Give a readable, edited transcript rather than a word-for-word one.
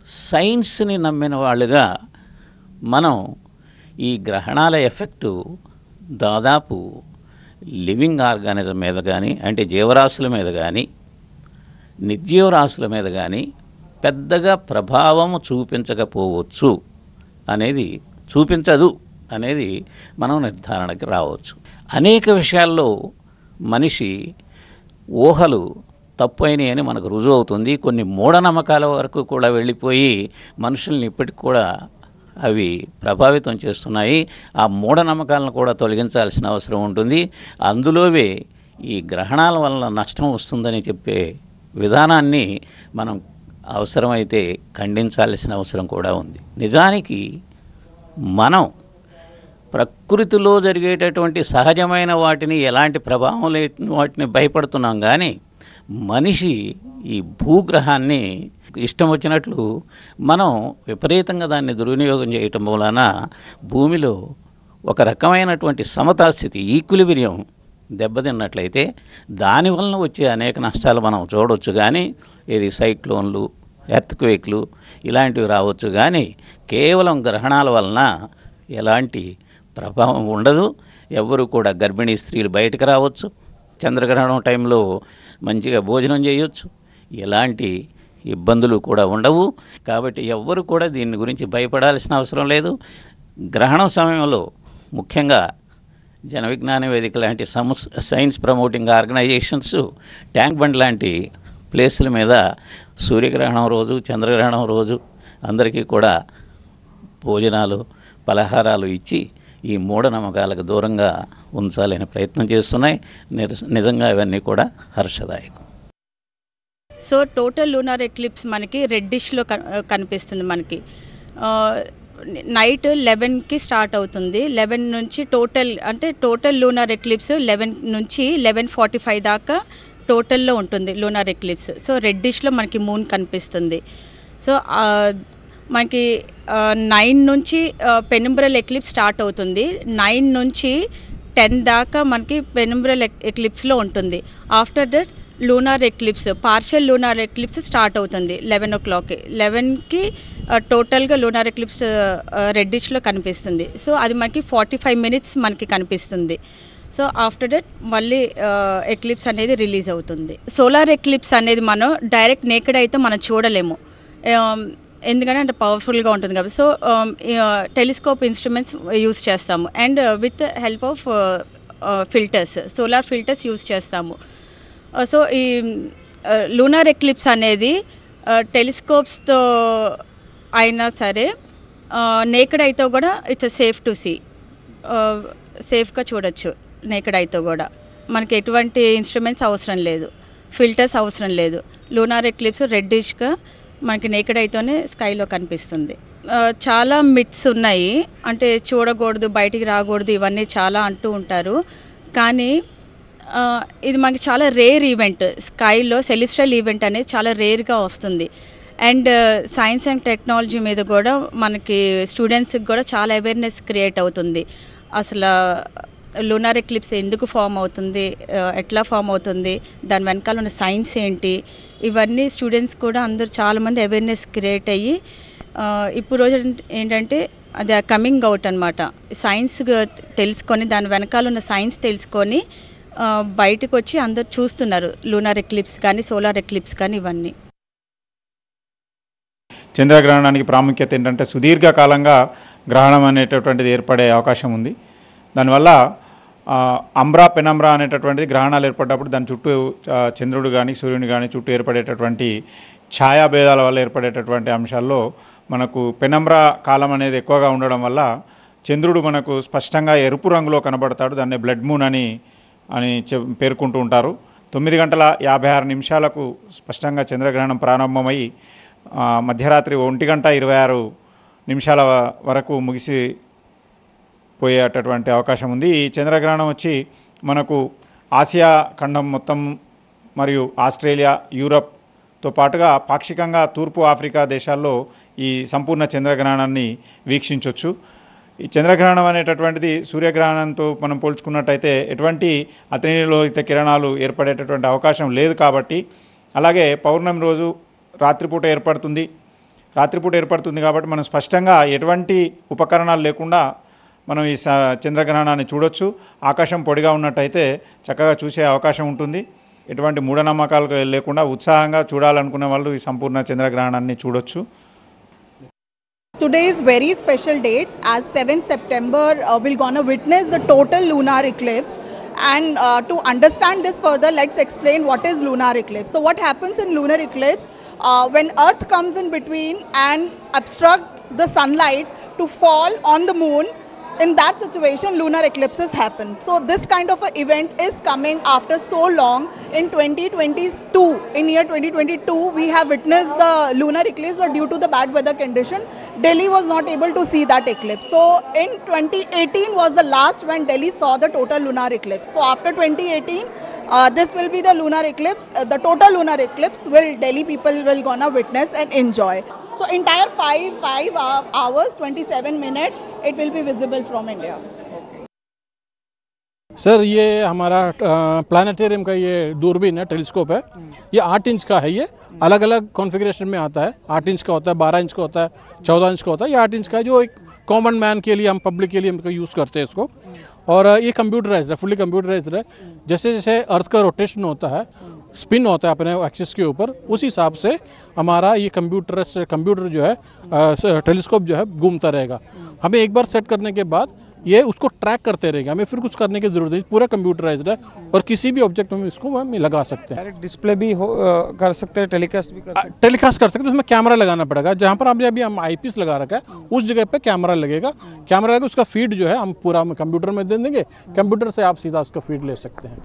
సైన్స్ని నమ్మిన వాళ్ళుగా మనం ఈ గ్రహణాల ఎఫెక్టు దాదాపు లివింగ్ ఆర్గానిజం మీద కానీ, అంటే జీవరాశుల మీద కానీ, నిర్జీవరాశుల మీద కానీ పెద్దగా ప్రభావం చూపించకపోవచ్చు అనేది, చూపించదు అనేది మనం నిర్ధారణకి రావచ్చు. అనేక విషయాల్లో మనిషి ఊహలు తప్పైనవి అని మనకు రుజువు అవుతుంది. కొన్ని మూఢనమ్మకాల వరకు కూడా వెళ్ళిపోయి మనుషుల్ని ఇప్పటికి కూడా అవి ప్రభావితం చేస్తున్నాయి. ఆ మూఢనమ్మకాలను కూడా తొలగించాల్సిన అవసరం ఉంటుంది. అందులోవే ఈ గ్రహణాల వలన నష్టం వస్తుందని చెప్పే విధానాన్ని మనం అవసరమైతే ఖండించాల్సిన అవసరం కూడా ఉంది. నిజానికి మనం ప్రకృతిలో జరిగేటటువంటి సహజమైన వాటిని, ఎలాంటి ప్రభావం లేని వాటిని భయపడుతున్నాం, కానీ మనిషి ఈ భూగ్రహాన్ని ఇష్టం వచ్చినట్లు మనం విపరీతంగా దాన్ని దుర్వినియోగం చేయటం వలన భూమిలో ఒక రకమైనటువంటి సమతాస్థితి, ఈక్విలిబ్రియం దెబ్బతిన్నట్లయితే దానివలన వచ్చే అనేక నష్టాలు మనం చూడవచ్చు. కానీ ఇది సైక్లోన్లు, ఎర్త్క్వేక్లు ఇలాంటివి రావచ్చు, కానీ కేవలం గ్రహణాల వలన ఎలాంటి ప్రభావం ఉండదు. ఎవ్వరూ కూడా గర్భిణీ స్త్రీలు బయటకు రావచ్చు, చంద్రగ్రహణం టైంలో మంచిగా భోజనం చేయొచ్చు, ఎలాంటి ఇబ్బందులు కూడా ఉండవు. కాబట్టి ఎవ్వరు కూడా దీని గురించి భయపడాల్సిన అవసరం లేదు. గ్రహణం సమయంలో ముఖ్యంగా జన విజ్ఞాన వేదిక లాంటి science promoting organizations Tank Bund లాంటి ప్లేసుల మీద సూర్యగ్రహణం రోజు, చంద్రగ్రహణం రోజు అందరికీ కూడా భోజనాలు, పలహారాలు ఇచ్చి ఈ మూఢనమ్మకాలకు దూరంగా ఉంచాలనే ప్రయత్నం చేస్తున్నాయి. నిజంగా ఇవన్నీ కూడా హర్షదాయకం. సో టోటల్ లూనార్ ఎక్లిప్స్ మనకి రెడ్డిష్లో కనిపిస్తుంది. మనకి నైట్ 11కి స్టార్ట్ అవుతుంది. 11 నుంచి టోటల్ లూనార్ ఎక్లిప్స్ 11 నుంచి 11:45 దాకా టోటల్లో ఉంటుంది లూనార్ ఎక్లిప్స్. సో రెడ్డిష్లో మనకి మూన్ కనిపిస్తుంది. సో మనకి 9 నుంచి పెనుంబ్రల్ ఎక్లిప్స్ స్టార్ట్ అవుతుంది. 9 నుంచి 10 దాకా మనకి పెనుంబ్రల్ ఎక్లిప్స్లో ఉంటుంది. After that lunar eclipse, partial lunar eclipse start అవుతుంది 11 o'clock. 11కి టోటల్గా లూనార్ ఎక్లిప్స్ రెడ్డిష్లో కనిపిస్తుంది. సో అది మనకి 45 minutes మనకి కనిపిస్తుంది. సో ఆఫ్టర్ దట్ మళ్ళీ ఎక్లిప్స్ అనేది రిలీజ్ అవుతుంది. సోలార్ ఎక్లిప్స్ అనేది మనం డైరెక్ట్ నేకెడ్ అయితే మనం చూడలేము, ఎందుకంటే అంటే పవర్ఫుల్గా ఉంటుంది కాబట్టి. సో టెలిస్కోప్ ఇన్స్ట్రుమెంట్స్ యూస్ చేస్తాము and with help of filters, solar filters use చేస్తాము. సో ఈ లూనార్ ఎక్లిప్స్ అనేది టెలిస్కోప్స్తో అయినా సరే నేకెడ్ అయితే కూడా ఇట్స్ సేఫ్ టు సీ, సేఫ్గా చూడొచ్చు. నేకెడ్ అయితే కూడా మనకి ఎటువంటి ఇన్స్ట్రుమెంట్స్ అవసరం లేదు, ఫిల్టర్స్ అవసరం లేదు. లూనార్ ఎక్లిప్స్ రెడ్డిష్గా మనకి నేకెడ్ అయితేనే స్కైలో కనిపిస్తుంది. చాలా మిత్స్ ఉన్నాయి, అంటే చూడకూడదు, బయటికి రాకూడదు, ఇవన్నీ చాలా అంటూ ఉంటారు. కానీ ఇది మనకి చాలా రేర్ ఈవెంట్. స్కైలో సెలిస్ట్రియల్ ఈవెంట్ అనేది చాలా రేర్గా వస్తుంది. అండ్ సైన్స్ అండ్ టెక్నాలజీ మీద కూడా మనకి స్టూడెంట్స్కి కూడా చాలా అవేర్నెస్ క్రియేట్ అవుతుంది. అసలు లూనార్ ఎక్లిప్స్ ఎందుకు ఫామ్ అవుతుంది, ఎట్లా ఫామ్ అవుతుంది, దాని వెనకాల ఉన్న సైన్స్ ఏంటి, ఇవన్నీ స్టూడెంట్స్ కూడా అందరూ చాలామంది అవేర్నెస్ క్రియేట్ అయ్యి ఇప్పుడు రోజు ఏంటంటే అది కమింగ్ అవుట్ అనమాట. సైన్స్ తెలుసుకొని, దాని వెనకాల ఉన్న సైన్స్ తెలుసుకొని బయటకు వచ్చి అందరు చూస్తున్నారు లూనార్ ఎక్లిప్స్ కానీ, సోలార్ ఎక్లిప్స్ కానీ ఇవన్నీ. చంద్రగ్రహణానికి ప్రాముఖ్యత ఏంటంటే సుదీర్ఘకాలంగా గ్రహణం అనేటటువంటిది ఏర్పడే అవకాశం ఉంది. దానివల్ల అంబ్రా పెనంబ్రా అనేటటువంటిది గ్రహణాలు ఏర్పడ్డప్పుడు దాని చుట్టూ చంద్రుడు కానీ సూర్యుని కానీ చుట్టూ ఏర్పడేటటువంటి ఛాయాభేదాల వల్ల ఏర్పడేటటువంటి అంశాల్లో మనకు పెనంబ్రా కాలం అనేది ఎక్కువగా ఉండడం వల్ల చంద్రుడు మనకు స్పష్టంగా ఎరుపు రంగులో కనబడతాడు. దాన్ని బ్లడ్ మూన్ అని పేర్కొంటూ ఉంటారు. 9:56 స్పష్టంగా చంద్రగ్రహణం ప్రారంభమై మధ్యరాత్రి 1:26 వరకు ముగిసిపోయేటటువంటి అవకాశం ఉంది. ఈ చంద్రగ్రహణం వచ్చి మనకు ఆసియా ఖండం మొత్తం మరియు ఆస్ట్రేలియా, యూరప్తో పాటుగా పాక్షికంగా తూర్పు ఆఫ్రికా దేశాల్లో ఈ సంపూర్ణ చంద్రగ్రహణాన్ని వీక్షించవచ్చు. ఈ చంద్రగ్రహణం అనేటటువంటిది సూర్యగ్రహణంతో మనం పోల్చుకున్నట్టయితే ఎటువంటి అతినీలోహిత కిరణాలు ఏర్పడేటటువంటి అవకాశం లేదు కాబట్టి, అలాగే పౌర్ణమి రోజు రాత్రిపూట ఏర్పడుతుంది, రాత్రిపూట ఏర్పడుతుంది కాబట్టి మనం స్పష్టంగా ఎటువంటి ఉపకరణాలు లేకుండా మనం ఈ చంద్రగ్రహణాన్ని చూడొచ్చు. ఆకాశం పొడిగా ఉన్నట్టయితే చక్కగా చూసే అవకాశం ఉంటుంది. ఎటువంటి మూఢనమ్మకాలు లేకుండా ఉత్సాహంగా చూడాలనుకునే వాళ్ళు ఈ సంపూర్ణ చంద్రగ్రహణాన్ని చూడొచ్చు. Today is very special date as 7th September we're gonna witness the total lunar eclipse, and to understand this further, let's explain what is lunar eclipse. So what happens in lunar eclipse, when earth comes in between and obstruct the sunlight to fall on the moon, in that situation lunar eclipses happen. So this kind of an event is coming after so long. In 2022, in year 2022 we have witnessed the lunar eclipse, but due to the bad weather condition Delhi was not able to see that eclipse. So in 2018 was the last when Delhi saw the total lunar eclipse. So after 2018 this will be the lunar eclipse, the total lunar eclipse will Delhi people will gonna witness and enjoy. So entire 5 hours 27 minutes it will be visible from India. Sir ये हमारा planetarium का ये दूरबीन है, telescope है। ये 8 inch का है। ये अलग अलग कॉन्फ़िगरेशन में आता है। 8 इंच का होता है, 12 इंच का होता है, 14 इंच का होता है। ये 8 इंच का है जो एक कॉमन मैन के लिए, हम पब्लिक के लिए हमको यूज़ करते हैं इसको। और ये कंप्यूटराइज्ड है, फुल्ली कंप्यूटराइज्ड है। जैसे जैसे अर्थ का रोटेशन होता है, स्पिन होता है अपने एक्सिस के ऊपर, उस हिसाब से हमारा ये कंप्यूटर जो है टेलीस्कोप जो है घूमता रहेगा। हमें एक बार सेट करने के बाद ये उसको ट्रैक करते रहेगा, हमें फिर कुछ करने की जरूरत नहीं। पूरा कंप्यूटराइज्ड है और किसी भी ऑब्जेक्ट में इसको हम लगा सकते हैं। डायरेक्ट डिस्प्ले भी कर सकते हैं, टेलीकास्ट भी कर सकते हैं। टेलीकास्ट कर सकते हैं, उसमें कैमरा लगाना पड़ेगा। जहाँ पर हमने अभी हम आईपीएस लगा रखा है उस जगह पे कैमरा लगेगा। कैमरा लगा उसका फीड जो है हम पूरा कंप्यूटर में दे देंगे, कंप्यूटर से आप सीधा उसका फीड ले सकते हैं।